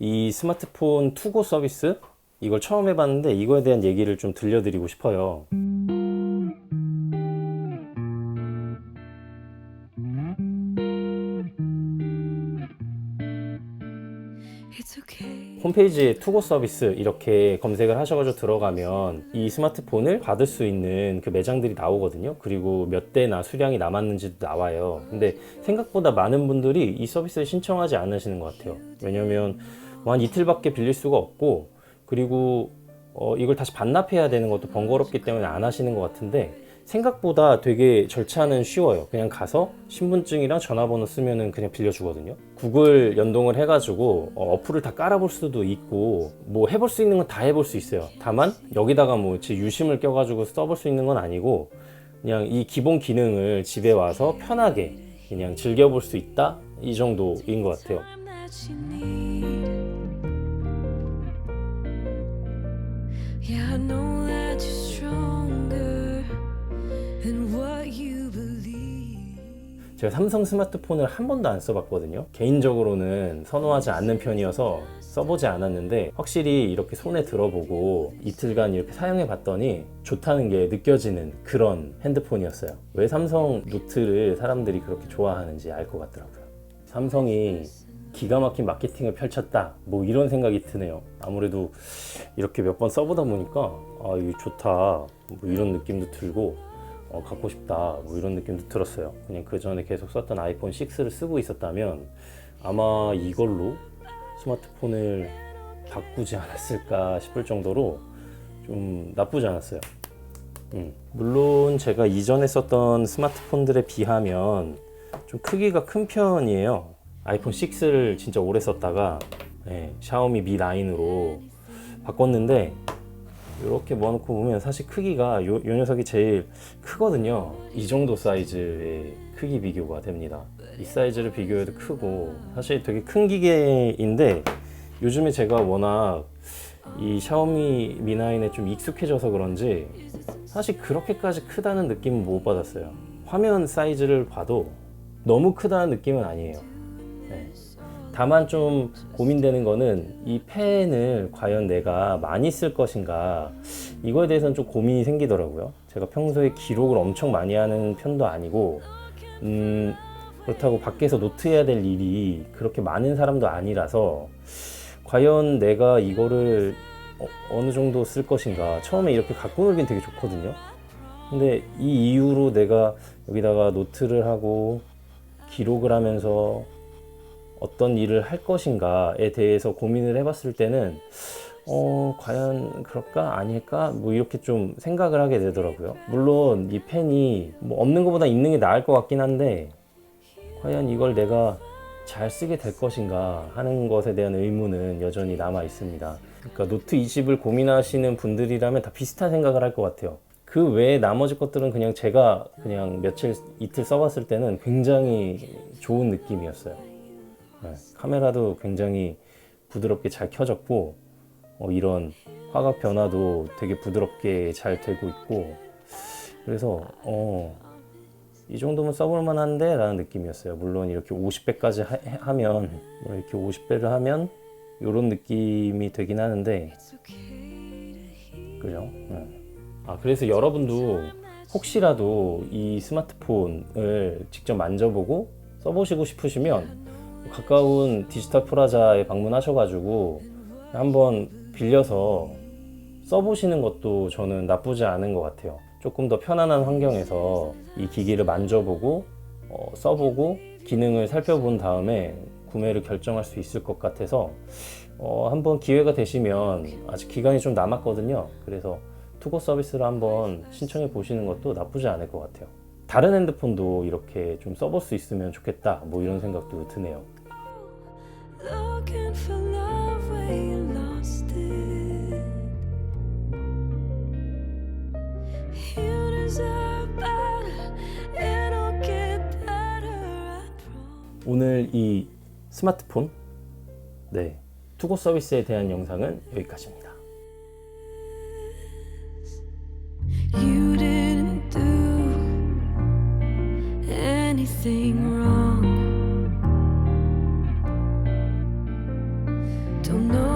이 스마트폰 투고 서비스 이걸 처음 해봤는데 이거에 대한 얘기를 좀 들려드리고 싶어요. 홈페이지에 투고 서비스 이렇게 검색을 하셔가지고 들어가면 이 스마트폰을 받을 수 있는 그 매장들이 나오거든요. 그리고 몇 대나 수량이 남았는지도 나와요. 근데 생각보다 많은 분들이 이 서비스를 신청하지 않으시는 것 같아요. 왜냐면 한 이틀밖에 빌릴 수가 없고, 그리고 이걸 다시 반납해야 되는 것도 번거롭기 때문에 안 하시는 것 같은데, 생각보다 되게 절차는 쉬워요. 그냥 가서 신분증이랑 전화번호 쓰면은 그냥 빌려주거든요. 구글 연동을 해가지고 어플을 다 깔아볼 수도 있고, 뭐 해볼 수 있는 건 다 해볼 수 있어요. 다만 여기다가 뭐 제 유심을 껴가지고 써볼 수 있는 건 아니고, 그냥 이 기본 기능을 집에 와서 편하게 그냥 즐겨볼 수 있다, 이 정도인 것 같아요. Yeah, I know that you're stronger than what you believe. 제가 삼성 스마트폰을 한 번도 안 써봤거든요. 개인적으로는 선호하지 않는 편이어서 써보지 않았는데, 확실히 이렇게 손에 들어보고 이틀간 이렇게 사용해 봤더니 좋다는 게 느껴지는 그런 핸드폰이었어요. 왜 삼성 노트를 사람들이 그렇게 좋아하는지 알 것 같더라고요. 삼성이 기가 막힌 마케팅을 펼쳤다, 뭐 이런 생각이 드네요. 아무래도 이렇게 몇 번 써보다 보니까 아, 이거 좋다, 뭐 이런 느낌도 들고 갖고 싶다, 뭐 이런 느낌도 들었어요. 그냥 그 전에 계속 썼던 아이폰 6를 쓰고 있었다면 아마 이걸로 스마트폰을 바꾸지 않았을까 싶을 정도로 좀 나쁘지 않았어요. 물론 제가 이전에 썼던 스마트폰들에 비하면 좀 크기가 큰 편이에요. 아이폰 6를 진짜 오래 썼다가 샤오미 Mi 9으로 바꿨는데, 이렇게 모아놓고 보면 사실 크기가 요 녀석이 제일 크거든요. 이 정도 사이즈의 크기 비교가 됩니다. 이 사이즈를 비교해도 크고, 사실 되게 큰 기계인데 요즘에 제가 워낙 이 샤오미 Mi 9에 좀 익숙해져서 그런지 사실 그렇게까지 크다는 느낌은 못 받았어요. 화면 사이즈를 봐도 너무 크다는 느낌은 아니에요. 다만 좀 고민되는 거는 이 펜을 과연 내가 많이 쓸 것인가, 이거에 대해서는 좀 고민이 생기더라고요. 제가 평소에 기록을 엄청 많이 하는 편도 아니고, 그렇다고 밖에서 노트해야 될 일이 그렇게 많은 사람도 아니라서 과연 내가 이거를 어느 정도 쓸 것인가. 처음에 이렇게 갖고 놀긴 되게 좋거든요. 근데 이 이후로 내가 여기다가 노트를 하고 기록을 하면서 어떤 일을 할 것인가에 대해서 고민을 해봤을 때는 과연 그럴까 아닐까 뭐 이렇게 좀 생각을 하게 되더라고요. 물론 이 펜이 뭐 없는 것보다 있는 게 나을 것 같긴 한데, 과연 이걸 내가 잘 쓰게 될 것인가 하는 것에 대한 의문은 여전히 남아 있습니다. 그러니까 노트 20을 고민하시는 분들이라면 다 비슷한 생각을 할 것 같아요. 그 외에 나머지 것들은 그냥 제가 그냥 며칠 이틀 써봤을 때는 굉장히 좋은 느낌이었어요. 카메라도 굉장히 부드럽게 잘 켜졌고, 이런 화각 변화도 되게 부드럽게 잘 되고 있고, 그래서 이 정도면 써볼 만한데 라는 느낌이었어요. 물론 이렇게 50배까지 하면 뭐 이렇게 50배를 하면 이런 느낌이 되긴 하는데, 그죠? 그래서 여러분도 혹시라도 이 스마트폰을 직접 만져보고 써보시고 싶으시면 가까운 디지털 프라자에 방문하셔가지고 한번 빌려서 써보시는 것도 저는 나쁘지 않은 것 같아요. 조금 더 편안한 환경에서 이 기기를 만져보고 써보고 기능을 살펴본 다음에 구매를 결정할 수 있을 것 같아서 한번 기회가 되시면, 아직 기간이 좀 남았거든요. 그래서 투고 서비스를 한번 신청해 보시는 것도 나쁘지 않을 것 같아요. 다른 핸드폰도 이렇게 좀 써볼 수 있으면 좋겠다, 뭐 이런 생각도 드네요. Looking for love where you lost it. You deserve better. It'll get better, I promise. 오늘 이 스마트폰 투고 서비스에 대한 영상은 여기까지입니다. You didn't do anything wrong. Don't You'll know